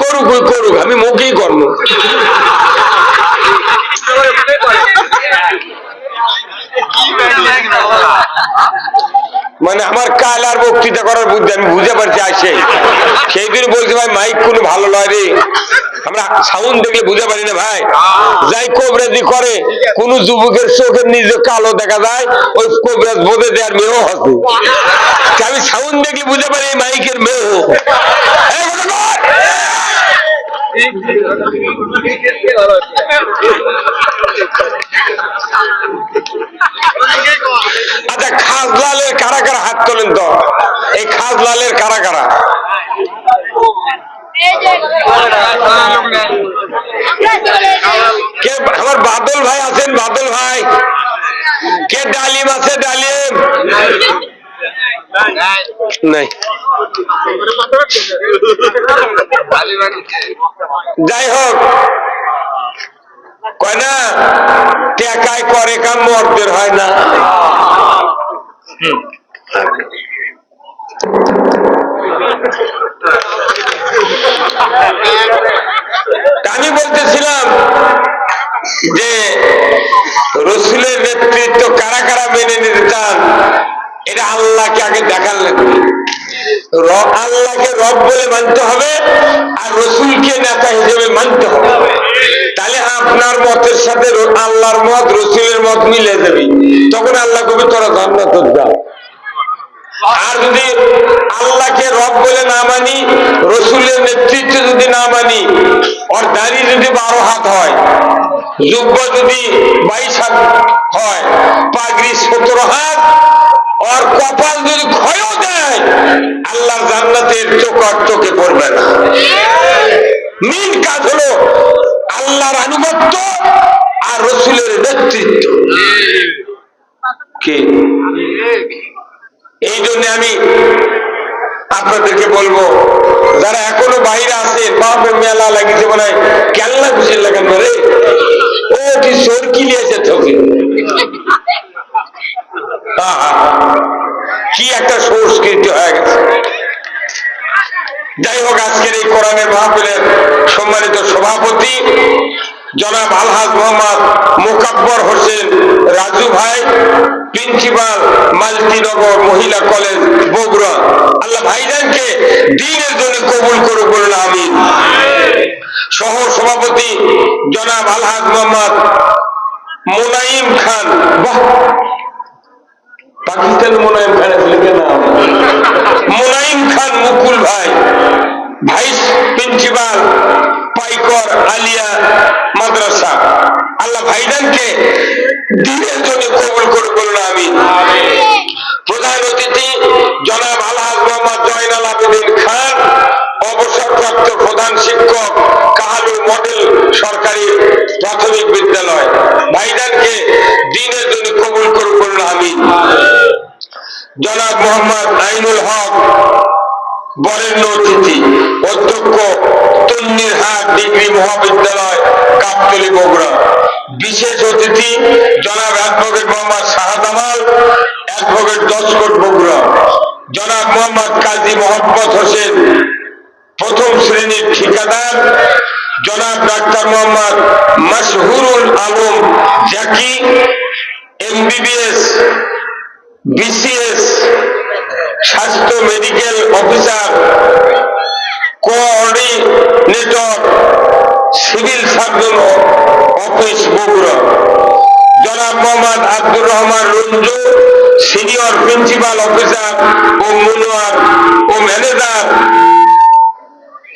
করুক ওই করুক, আমি মুখেই কর্ম। মানে আমার কাল আর বক্তৃতা করার বুদ্ধি আমি বুঝে পারছি আসে। সেই দিন বলছি ভাই মাইক কোনো ভালো নয় রে, আমরা সাউন্ড দেখলে বুঝে পারি না ভাই। যাই কবরাজি করে কোন যুবকের চোখের নিজে কালো দেখা যায়, ওই কবরাজ বোধে দেওয়ার মেয়েও আছে। আমি সাউন্ড দেখলে বুঝে পারি মাইকের মেয়েও। আচ্ছা, খাজলালের কারা কারা হাত তোলেন তো? এই খাজলালের কারা কারা? কে আমার বাদল ভাই আছেন? বাদল ভাই কে? ডালিম আছে? ডালিম নাই। যাই হোক, কয় না টেকায় করে কাম মর্দের হয় না। আমি বলতেছিলাম যে রসুলের নেতৃত্ব কারা কারা মেনে নিতে চান, এটা আল্লাহকে আগে দেখার লাগবে। আল্লাহকে রব বলে মানতে হবে আর রসুলকে নেতা হিসেবে মানতে হবে। তাহলে আপনার মতের সাথে আল্লাহর মত রসুলের মত মিলে যাবে, তখন আল্লাহ কবে তোরা জান্নাতে যা। আর যদি আল্লাহকে রব বলে না মানি, রসুলের নেতৃত্ব যদি না মানি, ওর দাড়ি যদি 12 হাত হয়, যুব্ব যদি 22 হাত হয়, পাগড়ি 17 হাত, ওর কপাল যদি ক্ষয় দেয়, আল্লাহর জান্নাতের চোখে পড়বে না। মেন কাজ হলো আল্লাহর আনুগত্য আর রসুলের নেতৃত্ব। কি এই জন্য আমি আপনাদেরকে বলবো, যারা এখনো বাইরে আছে, বাপের মেলা লাগিয়েছে মনে হয়, কেল্লা খুশি লাগান করে ও কি সর কি নিয়েছে তোকে, কি একটা সংস্কৃতি হয়ে গেছে। যাই হোক, আজকের এই কোরআনের মাহফিলের সম্মানিত সভাপতি জনাব আলহাজ মোহাম্মদ মোকাব্বর হোসেন রাজু ভাই, প্রিন্সিপাল মালতীনগর মহিলা কলেজ বগুড়া, আল্লাহ ভাইজানকে দ্বীনের জন্য কবুল করুক বলুন আমিন। সহ সভাপতি জনাব আলহাজ মোহাম্মদ মোনাইম খান, বাহ পাকিস্তান মোনাইম খান আসলে কেন, মোনাইম খান মুকুল ভাই, ভাইস প্রিন্সিপাল পাইকর আলিয়া মাদ্রাসা, আল্লাহ ভাইজানকে দ্বীনের জন্য কবুল করুক বলুন আমিন। প্রধান অতিথি জনাব আলহাজ মোহাম্মদ জয়নাল আবেদিন খান, অবসরপ্রাপ্ত প্রধান শিক্ষক, কাহালু মডেল সরকারি প্রাথমিক বিদ্যালয়, ভাইজানকে দ্বীনের জন্য কবুল করুক বলুন আমিন। জনাব মোহাম্মদ আইনুল হক, বরেণ্য অতিথি, অধ্যক্ষ, তন্নিরহাট ডিগ্রি মহাবিদ্যালয়, গাবতলী বগুড়া। বিশেষ অতিথি জনাব অ্যাডভোকেট মোহাম্মদ শাহাদ আমাল, অ্যাডভোকেট দশকোট বগুড়া। জনাব মোহাম্মদ কাজী মোহাম্মদ হোসেন, প্রথম শ্রেণীর ঠিকাদার। জনাব doctor Mohammad Mashhurul Alam Zaki, MBBS BCS স্বাস্থ্য medical officer, coordinator, civil surgeon office Bogura. জনাব Mohammad Abdur Rahman Ranju, senior principal officer ও মনোয়ার ও ম্যানেজার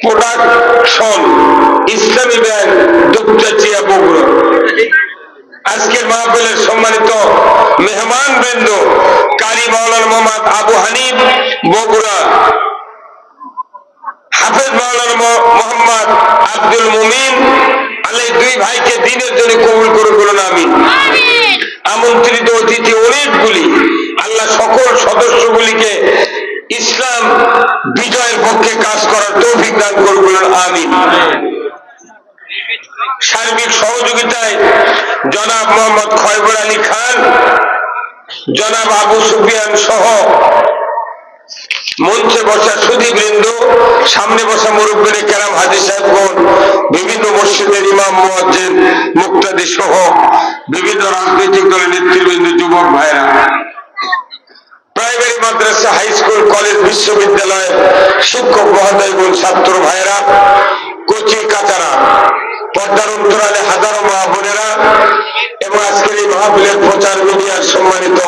প্রোডাকশন, ইসলামী ব্যাংক, দুপচাচিয়া বগুড়া। আজকের মাহফিলের সম্মানিত মেহমান বৃন্দ, কারি মাওলানা মোহাম্মদ আবু হানিফ বগুড়া, হাফেজ মাওলানা মোহাম্মদ আব্দুল মুমিন, আল্লাহ দুই ভাইকে দ্বীনের জন্য কবুল করে বলুন আমিন। আমন্ত্রিত অতিথি অনেকগুলি, আল্লাহ সকল সদস্যগুলিকে ইসলাম বিজয়ের পক্ষে কাজ করার তৌফিক দান করে বলুন আমিন। সার্বিক সহযোগিতায় জনাব মোহাম্মদ খয়বর আলী খান, জনাব আবু সুফিয়ান সহ মঞ্চে বসা সুধীবৃন্দ, সামনে বসা মুরব্বীর কেরাম, হাজির মসজিদের ইমাম, মুয়াজ্জিন, মুক্তাদি সহ বিভিন্ন রাজনৈতিক দলের নেতৃবৃন্দ, যুবক ভাইরা, প্রাইমারি মাদ্রাসা, হাই স্কুল, কলেজ, বিশ্ববিদ্যালয়, শিক্ষক মহোদয় এবং ছাত্র ভাইরা, কচি কাচারা, পর্দার অন্তরালে হাজারো মা বোনেরা এবং আজকের এই মাহফিলের প্রচার মিডিয়ার সম্মানিত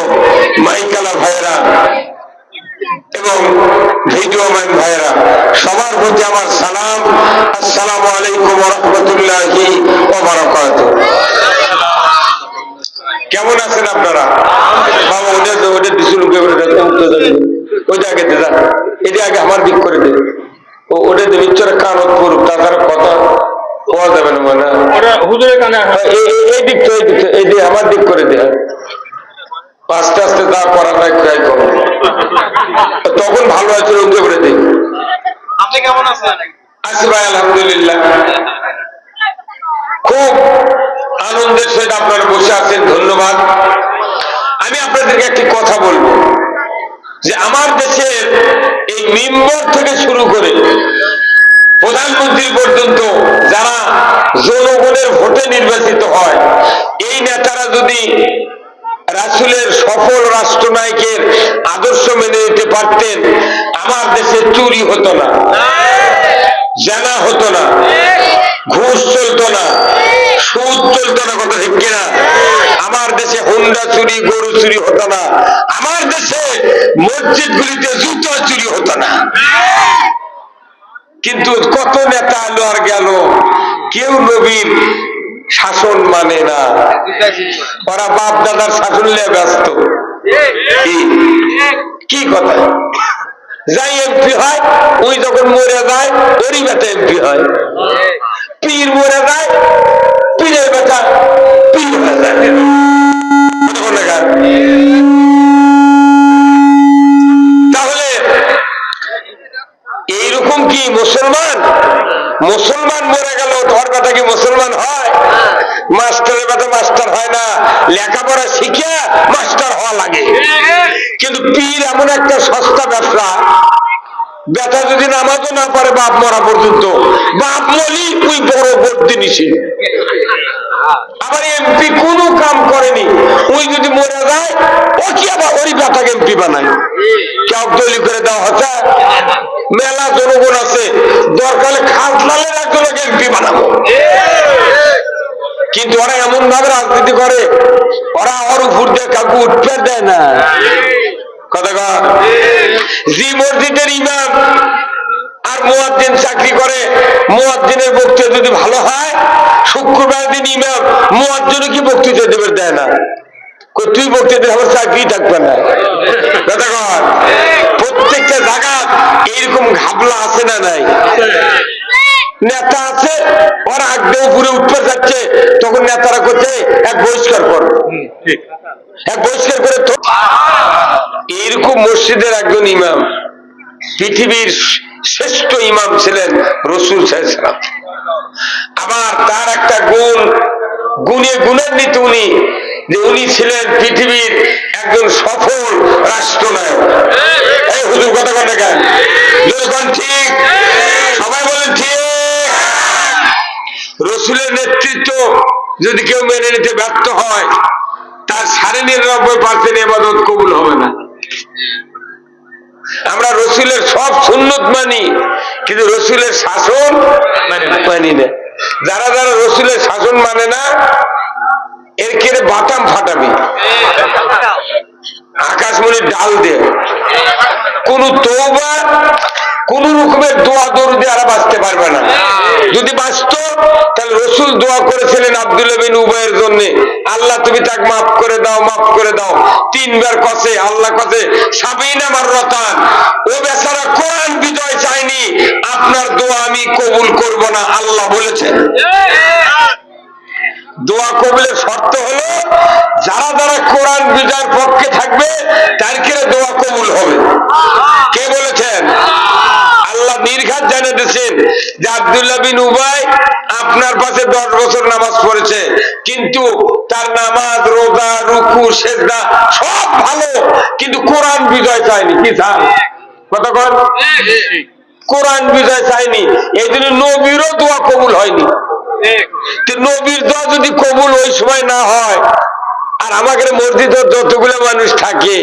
মাইকালা ভাইয়েরা এবং ভিডিও ম্যান ভাইয়েরা, সবার প্রতি আমার সালাম। আসসালামু আলাইকুম ওয়া রাহমাতুল্লাহি ওয়া বারাকাতুহু। কেমন আছেন আপনারা? বাবা ওদের দিশুন ওইটা আগে দে, এটা আগে আমার দিক করে দে, ওটা বিচ্ছরে কানত করুক, তাছাড়া কথা পাওয়া যাবে না। মানে এই দিক তো এই দিক আমার দিক করে দে, আস্তে আস্তে যা করার নাই ট্রাই করো। তখন ভালো আছে উঠে করে দিই। আপনি কেমন আছেন? আছি ভাই, আলহামদুলিল্লাহ। খুব আনন্দের সহিত আপনারা বসে আছেন, ধন্যবাদ। আমি আপনাদেরকে একটি কথা বলবো যে আমার দেশের এই মেম্বার থেকে শুরু করে প্রধানমন্ত্রী পর্যন্ত যারা জনগণের ভোটে নির্বাচিত হয়, এই নেতারা যদি রাসূলের সফল রাষ্ট্রনায়কের আদর্শ মেনে নিতে পারতেন, আমার দেশে চুরি হতো না, জানা হতো না, ঘুষ চলতো না, সুদ চলতো না, কথা ঠিক কিনা? আমার দেশে হুন্ডা চুরি, গরু চুরি হতো না, আমার দেশে মসজিদ গুলিতে জুতো চুরি হতো না। কিন্তু কত নেতা আলো আর গেল, কেউ নবীর শাসন মানে না, ওরা বাপ দাদার শাসন নিয়ে ব্যস্ত। কি কথা? যাই এমপি হয়, ওই যখন মরে যায় ওরই বেটা এমপি হয়, পীর মরে যায় পীরের বেটা পীর হয়ে যায়। তাহলে এইরকম কি মুসলমান? মুসলমান মরে গেল তোর বেটা কি মুসলমান হয়? মাস্টারের বেটা মাস্টার হয় না, লেখাপড়া শিখিয়া মাস্টার হওয়া লাগে। কিন্তু পীর এমন একটা সস্তা ব্যবসা, বেটা যদি নামাজও না পারে বাপ মরা পর্যন্ত, বাপ মলি ওই বড় ভর্তি নিছে। আবার এমপি কোনো কাম করেনি, ওই যদি মরে যায় ও কি আবার ওই বেটাকে এমপি বানায়। কেউ তৈরি করে দেওয়া হচ্ছে, মেলা জনগণ আছে, দরকারে খাসলালের একজনকে এমপি বানাবো। কিন্তু ওরা এমন ভাবে রাজনীতি করে, ওরা ওর উপর দিয়ে কাউকে উঠতে দেয় না। কথা কয়, যে মসজিদের ইমাম আর মুয়াজ্জিন চাকরি করে, মুয়াজ্জিনের বক্তৃতা যদি ভালো হয়, শুক্রবার দিন ইমাম মুয়াজ্জিনও কি বক্তৃতা দেবে দেয় না। তুই বক্তৃতা আমার চাকরি থাকবে না। কথা কয়, প্রত্যেকটা জায়গা এইরকম ঘাবলা আছে না নাই? নেতা আছে, ওরা আগে উপরে উঠতে যাচ্ছে, তখন নেতারা করছে এক বহিষ্কার কর, এক বহিষ্কার করে। তো এইরকম মসজিদের একজন ইমাম, পৃথিবীর শ্রেষ্ঠ ইমাম ছিলেন রাসূল সাল্লাল্লাহু আলাইহি ওয়াসাল্লাম। আবার তার একটা গুণে গুণান্বিত উনি, যে উনি ছিলেন পৃথিবীর একজন সফল রাষ্ট্রনায়ক। এই হুজুর কথা বলে কেন? ঠিক, সবাই বলেন ঠিক। রাসূলের নেতৃত্ব যদি কেউ মেনে নিতে ব্যর্থ হয়, তার ৯৯% ইবাদত কবুল হবে না। আমরা রাসূলের সব সুন্নত মানি, কিন্তু রাসূলের শাসন মানি না। যারা যারা রাসূলের শাসন মানে না, এর কেড়ে বাটাম ফাটাবি, আকাশমণির ডাল দিয়ে। কোন তওবা, কোন রকমের দোয়া দরুদ আর বাঁচতে পারবে না। যদি বাঁচত তাহলে রাসূল দোয়া করেছিলেন আব্দুল্লাহ বিন উবাইয়ের জন্য, আল্লাহ তুমি তাকে মাফ করে দাও, মাফ করে দাও। ৩ বার কসে আল্লাহ কসে ৭০ মাররাতান। ও বেচারা কোরআন বিজয় চায়নি, আপনার দোয়া আমি কবুল করব না, আল্লাহ বলেছেন। দোয়া কবুলের শর্ত হলো যারা যারা কোরআন বিজয়ের পক্ষে থাকবে তার ক্ষেত্রে দোয়া কবুল হবে। কে বলেছেন? আল্লাহ নির্ঘাত জানিয়ে দিয়েছেন যে আব্দুল্লাহ বিন উবাই আপনার পাশে 10 বছর নামাজ পড়েছে, কিন্তু তার নামাজ, রোজা, রুকু, সেজদা সব ভালো, কিন্তু কোরআন বিজয় চায়নি। কি চান? কথা কন, কোরআন বিজয় চায়নি, এই জন্য নবীরও দোয়া কবুল হয়নি। নবীর দোয়া যদি কবুল ওই সময় না হয়, আর আমাদের মসজিদে যতগুলো মানুষ থাকে,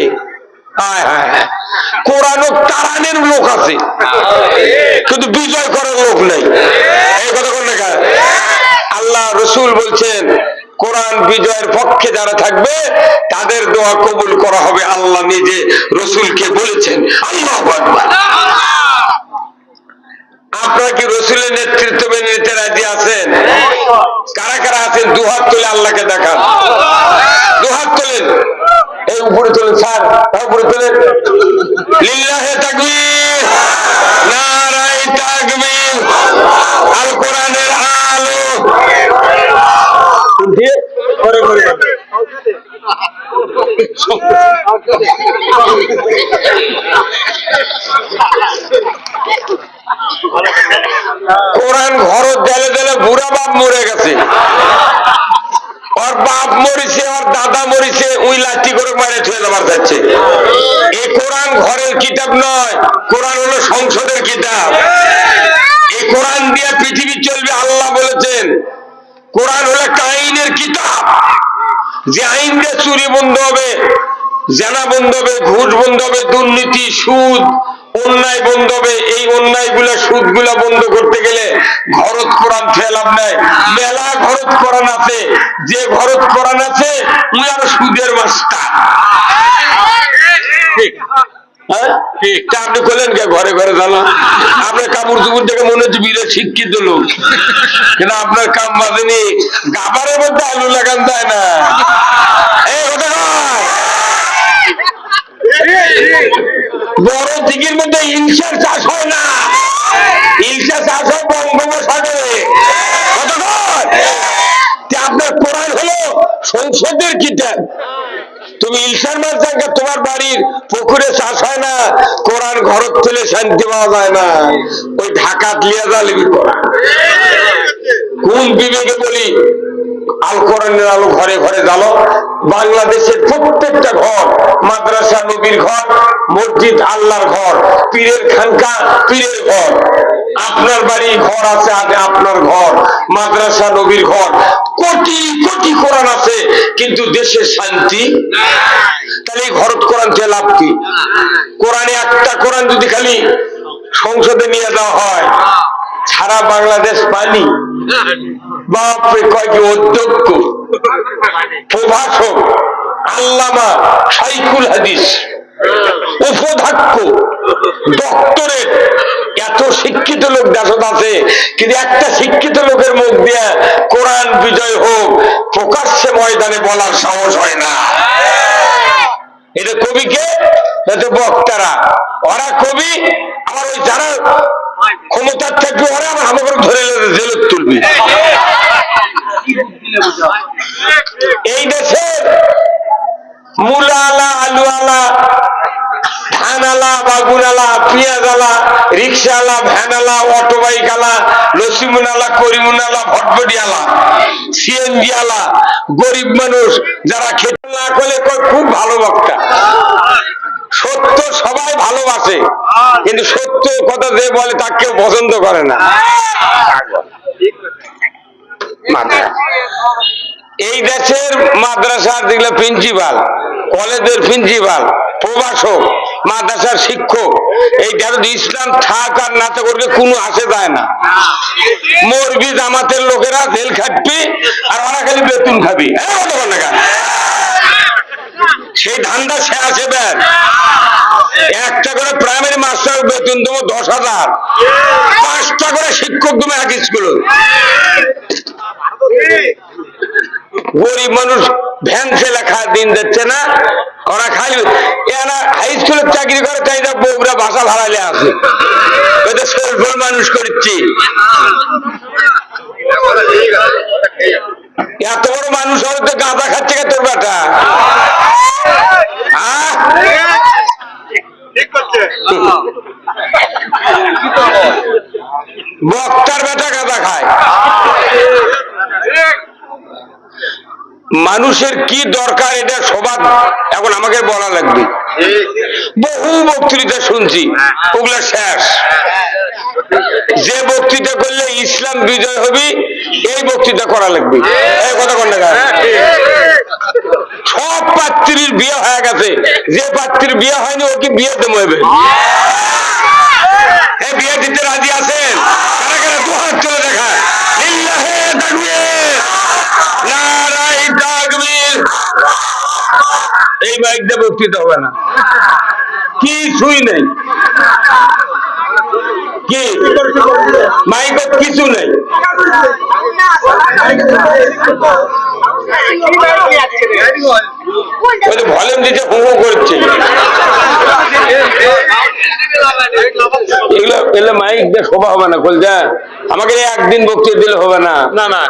কোরআনও তারানের লোক আছে, কিন্তু বিজয় করার লোক নেই। এই কথা কোন লেখা? আল্লাহ রসুল বলছেন কোরআন বিজয়ের পক্ষে যারা থাকবে তাদের দোয়া কবুল করা হবে, আল্লাহ নিজে রসুলকে বলেছেন। আল্লাহু আকবার। আপনারা কি রসুলের নেতৃত্ব মেনে নিতে রাজি আছেন? কারা কারা আছেন দুহাত তুলে আল্লাহকে দেখান, দুহাত তোলেন, এই উপরে তোলেন স্যার, উপরে তোলেন। লিল্লাহে তাকবীর, নারায়ে তাকবীর, আল কোরআনের আলো। করে করে কোরআন ঘর দেলে দেলে বুড়া বাপ মরে গেছে, ওর বাপ মরিছে, ওর দাদা মরিছে, ওই লাঠি করে মারে ছুঁয়ে দেবার যাচ্ছে। এই কোরআন ঘরের কিতাব নয়, কোরআন হলো সংসদের কিতাব। এই কোরআন দিয়ে পৃথিবী চলবে। আল্লাহ বলেছেন কোরআন হলো একটা আইনের কিতাব, যে আইন দিয়ে চুরি বন্ধ হবে, জেনা বন্ধ হবে, ঘুষ বন্ধ হবে, দুর্নীতি, সুদ, অন্যায় বন্ধ হবে। এই অন্যায় গুলা, সুদ গুলা বন্ধ করতে গেলে ঘরত কোরআন ফেলাম নাই। মেলা ঘরত কোরআন আছে, যে ঘরত কোরআন আছে ওই আর সুদের মাস্টার। আপনি বলেন কে ঘরে ঘরে জানো? আপনার কাপড় চুপুর থেকে মনে হচ্ছে বিরাট শিক্ষিত লোক, কিন্তু আপনার কাম বাজেনি। গাবারের মধ্যে আলু লাগান যায় না। এই কথা নয়, বড় দিকের মধ্যে ইলশার চাষ হয় না, ইলশা চাষ হয় বঙ্গোপসাগরে। আপনার কোরআন হলো সংসদের কিতাব। তুমি ইলশার মাছ জায়গা তোমার বাড়ির পুকুরে চাষ হয় না, কোরআন ঘরত তুলে শান্তি পাওয়া যায় না। ওই ঢাকাত লিয়া জালিবি কোরআন। কোন বিবেকে বলি আল কোরআনের আলো ঘরে ঘরে জ্বালো। বাংলাদেশের প্রত্যেকটা ঘর মাদ্রাসা নবীর ঘর, মসজিদ আল্লাহর ঘর, পীরের খানকা পীরের ঘর। আপনার বাড়ি ঘর আছে, আগে আপনার ঘর মাদ্রাসা নবীর ঘর। কোটি কোটি কোরআন আছে, কিন্তু দেশের শান্তি। তাহলে এই ঘরত কোরআন থেকে লাভ কি? কোরআনে একটা কোরআন যদি খালি সংসদে নিয়ে যাওয়া হয়, সারা বাংলাদেশ পানি। বাপরে, কয় কি অধ্যক্ষ, প্রভাষক, আল্লামা, শাইখুল হাদিস, উপাধ্যক্ষ, ডক্টরেট, এত শিক্ষিত লোক দেশত আছে, কিন্তু একটা শিক্ষিত লোকের মুখ দিয়ে কোরআন বিজয় হোক প্রকাশ্যে ময়দানে বলার সাহস হয় না। এটা কবিকে, এটা বক্তারা, ওরা কবি। আবার ওই যারা ক্ষমতার থাকবে ওরা আবার আমাকে ধরে জেলত তুলবে। এই দেশের মূলা আলা, আলু আলা, ধান আলা, বাগুন আলা, পেঁয়াজ আলা, রিক্সা আলা, ভ্যান আলা, অটো বাইক আলা, লসিমুন আলা, করিমুন আলা, ভটভটি আলা, সিএনজি আলা, গরিব মানুষ যারা খেতে না করলে খুব ভালো বক্তা। সত্য সবাই ভালোবাসে, কিন্তু সত্য কথা যে বলে তাকে কেউ পছন্দ করে না। এই দেশের মাদ্রাসার যেগুলো প্রিন্সিপাল, কলেজের প্রিন্সিপাল, প্রভাষক, মাদ্রাসার শিক্ষক, এই যারা ইসলাম থাক আর না থাক ওর কোনো আসে যায় না। মরবি জামাতের লোকেরা জেল খাটবি, আর ওরা খালি বেতন খাবি। সেই ধান্দা সে আসে দেন। একটা করে প্রাইমারি মাস্টার বেতন দেবো 10,000, 5টা করে শিক্ষক তুমি এক স্কুল। গরিব মানুষ ভ্যান ছেলে দিন দিচ্ছে না, ওরা খালি এরা হাই স্কুলের চাকরি করে, তাই না বউরা ভাষা ভাড়ালে আসে, সেলফোন মানুষ করছি। এত বড় মানুষ হলে তো গাঁদা খাচ্ছে কে তোর বেটা? বক্তার বেটা গাঁদা খায়। মানুষের কি দরকার এটা সবার এখন আমাকে বলা লাগবে। বহু বক্তৃতা শুনছি, ওগুলা শেষ। যে বক্তৃতা করলে ইসলাম বিজয় হবে এই বক্তৃতা করা লাগবে। এই কথা কোন না, সব পাত্রীর বিয়ে হয়ে গেছে, যে পাত্রীর বিয়ে হয়নি ও কি বিয়ে দেবো? এই বিয়ে দিতে রাজি আছেন? কারা কারা দু হাত তুলে দেখা। লিল্লাহে তাকবীর, নারায়ে তাকবীর। এই মাইক দিয়ে বক্তৃতা হবে না, কিছুই নেই, কি মাইকত কিছু নেই। ভলিউম দিতে হু হু করছে, এগুলো মাইক দিয়ে শোভা হবে না। খোলজা আমাকে একদিন বক্তৃতা দিলে হবে না। না